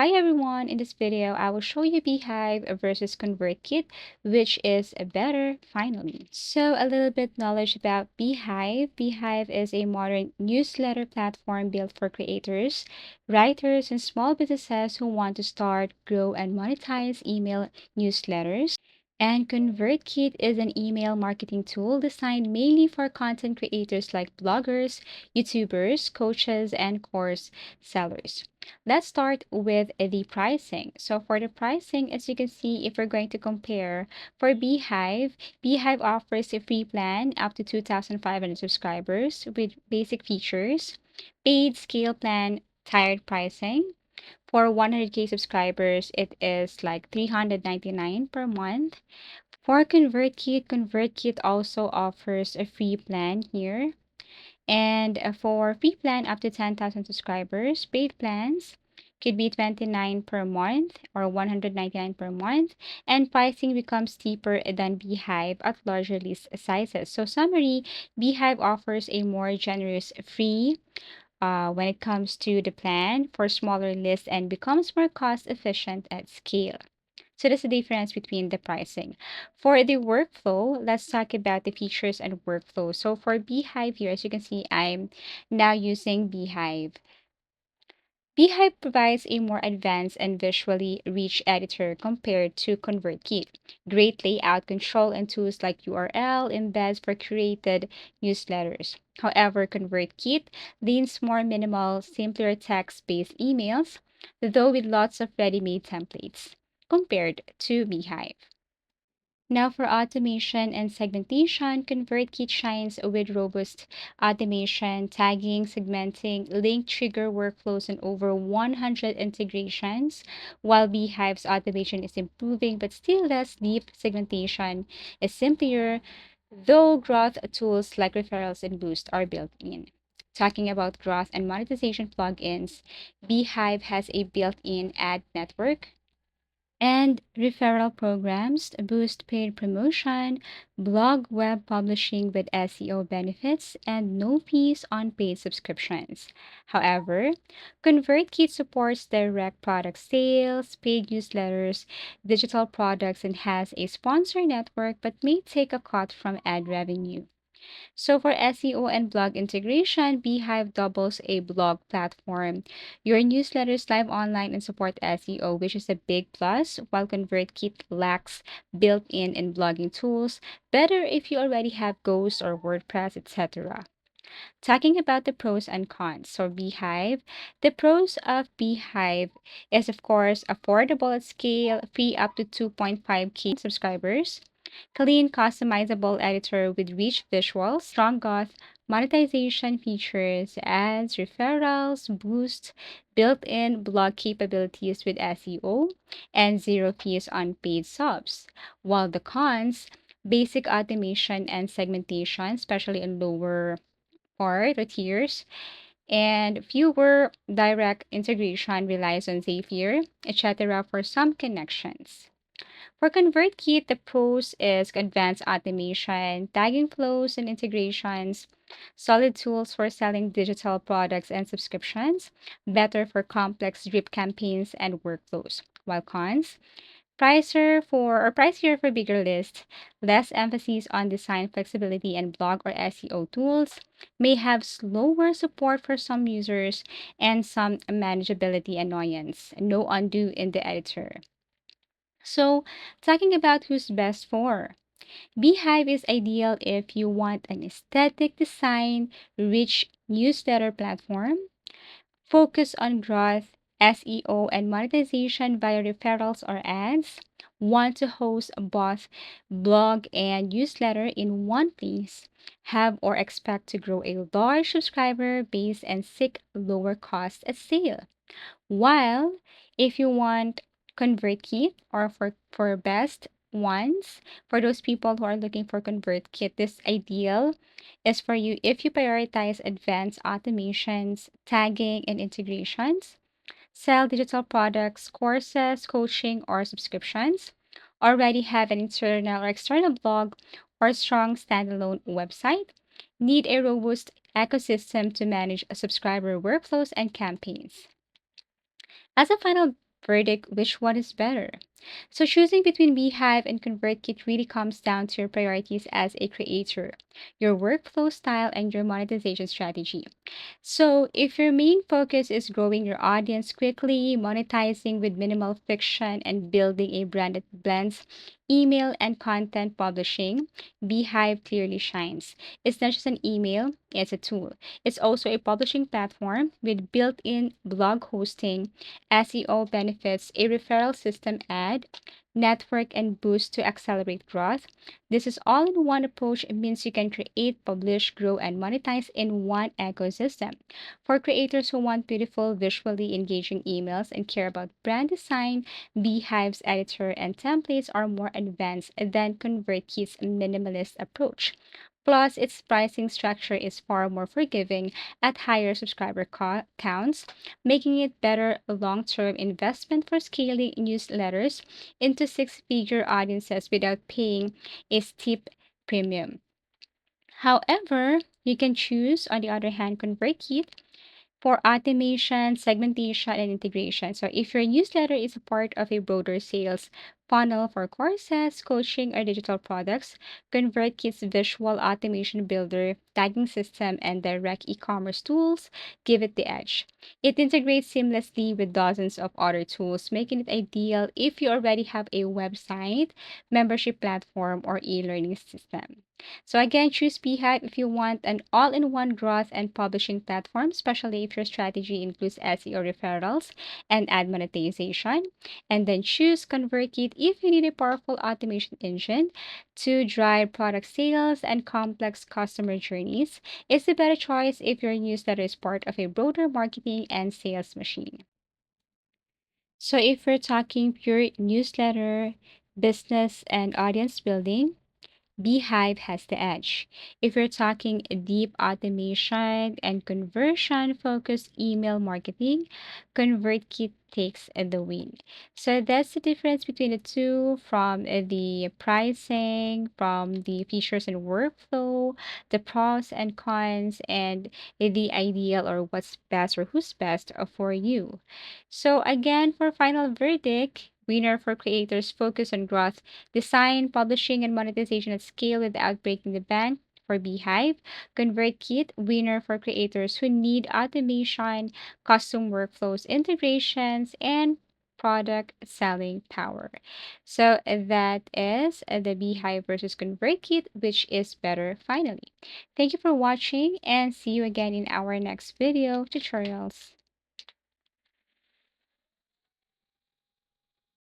Hi everyone, in this video I will show you Beehiiv versus Convertkit, which is better finally. So a little bit knowledge about Beehiiv. Beehiiv is a modern newsletter platform built for creators, writers, and small businesses who want to start, grow, and monetize email newsletters. And ConvertKit is an email marketing tool designed mainly for content creators like bloggers, YouTubers, coaches, and course sellers. Let's start with the pricing. So for the pricing, as you can see, if we're going to compare for Beehiiv, Beehiiv offers a free plan up to 2,500 subscribers with basic features, paid scale plan, tiered pricing. For 100K subscribers, it is like 399 per month. For ConvertKit, ConvertKit also offers a free plan here. And for free plan up to 10,000 subscribers, paid plans could be 29 per month or 199 per month, and pricing becomes steeper than Beehiiv at larger list sizes. So summary, Beehiiv offers a more generous free when it comes to the plan for smaller lists and becomes more cost efficient at scale. So that's the difference between the pricing. For the workflow, let's talk about the features and workflow. So for Beehiiv here, as you can see, I'm now using Beehiiv. Beehiiv provides a more advanced and visually rich editor compared to ConvertKit. Great layout control and tools like URL embeds for created newsletters. However, ConvertKit leans more minimal, simpler text-based emails, though with lots of ready-made templates compared to Beehiiv. Now for automation and segmentation, ConvertKit shines with robust automation, tagging, segmenting, link trigger workflows, and over 100 integrations, while Beehive's automation is improving but still less deep segmentation is simpler, though growth tools like referrals and boost are built in. Talking about growth and monetization plugins, Beehive has a built-in ad network and referral programs boost paid promotion, blog web publishing with SEO benefits, and no fees on paid subscriptions. However, ConvertKit supports direct product sales, paid newsletters, digital products, and has a sponsor network but may take a cut from ad revenue. So for SEO and blog integration, Beehive doubles a blog platform. Your newsletters live online and support SEO, which is a big plus, while ConvertKit lacks built-in and blogging tools. Better if you already have Ghost or WordPress, etc. Talking about the pros and cons. So Beehive, the pros of Beehive is of course affordable at scale, free up to 2.5K subscribers, clean, customizable editor with rich visuals, strong growth, monetization features, ads, referrals, boost, built-in blog capabilities with SEO, and zero fees on paid subs. While the cons, basic automation and segmentation, especially in lower part or tiers, and fewer direct integration relies on Zapier, etc. for some connections. For ConvertKit, the pros is advanced automation, tagging flows and integrations, solid tools for selling digital products and subscriptions, better for complex drip campaigns and workflows. While cons, pricier for bigger lists, less emphasis on design flexibility and blog or SEO tools, may have slower support for some users and some manageability annoyance, no undo in the editor. So, talking about who's best for. Beehive is ideal if you want an aesthetic design, rich newsletter platform, focus on growth, SEO, and monetization via referrals or ads, want to host both blog and newsletter in one place, have or expect to grow a large subscriber base and seek lower cost at sale. While if you want ConvertKit or for best ones, for those people who are looking for ConvertKit, this ideal is for you if you prioritize advanced automations, tagging, and integrations, sell digital products, courses, coaching, or subscriptions, already have an internal or external blog or strong standalone website, need a robust ecosystem to manage subscriber workflows and campaigns. As a final Verdict, which one is better? So choosing between Beehive and ConvertKit really comes down to your priorities as a creator, your workflow style, and your monetization strategy. So, if your main focus is growing your audience quickly, monetizing with minimal friction, and building a brand that blends email and content publishing, Beehive clearly shines. It's not just an email, it's a tool. It's also a publishing platform with built in blog hosting, SEO benefits, a referral system ad, network, and boost to accelerate growth. This is all in one approach means you can create, publish, grow, and monetize in one ecosystem. For creators who want beautiful, visually engaging emails and care about brand design, Beehive's editor and templates are more advanced than ConvertKit's minimalist approach. Plus, its pricing structure is far more forgiving at higher subscriber counts, making it better long-term investment for scaling newsletters into six-figure audiences without paying a steep premium. However, you can choose, on the other hand, ConvertKit for automation, segmentation, and integration. So, if your newsletter is a part of a broader sales funnel for courses, coaching, or digital products, ConvertKit's visual automation builder, tagging system, and direct e commerce tools give it the edge. It integrates seamlessly with dozens of other tools, making it ideal if you already have a website, membership platform, or e learning system. So again, choose Beehive if you want an all-in-one growth and publishing platform, especially if your strategy includes SEO referrals and ad monetization. And then choose ConvertKit if you need a powerful automation engine to drive product sales and complex customer journeys. It's a better choice if your newsletter is part of a broader marketing and sales machine. So if we're talking pure newsletter, business, and audience building, Beehive has the edge. If you're talking deep automation and conversion focused email marketing, ConvertKit takes the win. So that's the difference between the two from the pricing, from the features and workflow, the pros and cons, and the ideal or what's best or who's best for you. So again, for final verdict, winner for creators focus on growth, design, publishing, and monetization at scale without breaking the bank. For Beehive, ConvertKit, winner for creators who need automation, custom workflows, integrations, and product selling power. So that is the Beehive versus ConvertKit, which is better finally. Thank you for watching and see you again in our next video tutorials.